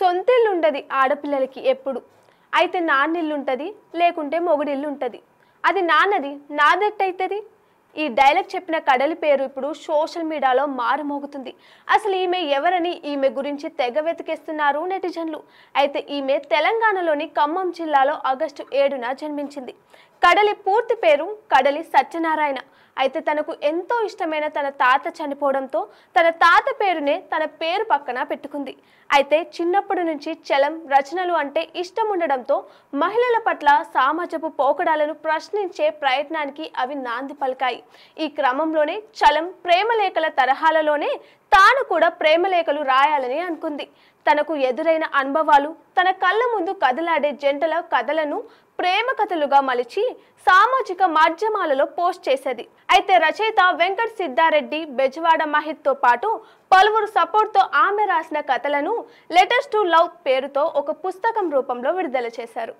సొంతిల్లుండది ఆడపిల్లలకి ఎప్పుడు. అయితే నాన్నిల్లుంటది, లేకుంటే మొగుడిల్లుంటది. అది నాన్నది, నాదెట్టయితది? ఈ డైలాగ్ చెప్పిన కడలి పేరు ఇప్పుడు సోషల్ మీడియాలో మారుమోగుతుంది. అసలు ఈమె ఎవరని ఈమె గురించి తెగ వెతికేస్తున్నారు నెటిజన్లు. అయితే ఈమె తెలంగాణలోని ఖమ్మం జిల్లాలో ఆగస్టు 7న జన్మించింది. కడలి పూర్తి పేరు కడలి సత్యనారాయణ. అయితే తనకు ఎంతో ఇష్టమైన తన తాత చనిపోవడంతో తన తాత పేరునే తన పేరు పక్కన పెట్టుకుంది. అయితే చిన్నప్పటి నుంచి చలం రచనలు అంటే ఇష్టం ఉండడంతో మహిళల పట్ల సామాజపు పోకడాలను ప్రశ్నించే ప్రయత్నానికి అవి నాంది పలికాయి. ఈ క్రమంలోనే చలం ప్రేమలేఖల తరహాలలోనే తాను కూడా ప్రేమలేఖలు రాయాలని అనుకుంది. తనకు ఎదురైన అనుభవాలు, తన కళ్ళ ముందు కదలాడే జంటల కథలను ప్రేమ కథలుగా మలిచి సామాజిక మాధ్యమాలలో పోస్ట్ చేసేది. అయితే రచయిత వెంకట సిద్ధారెడ్డి, బెజవాడ మహిత్తో పాటు పలువురు సపోర్ట్తో ఆమె రాసిన కథలను లెటర్స్ టు లవ్ పేరుతో ఒక పుస్తకం రూపంలో విడుదల చేశారు.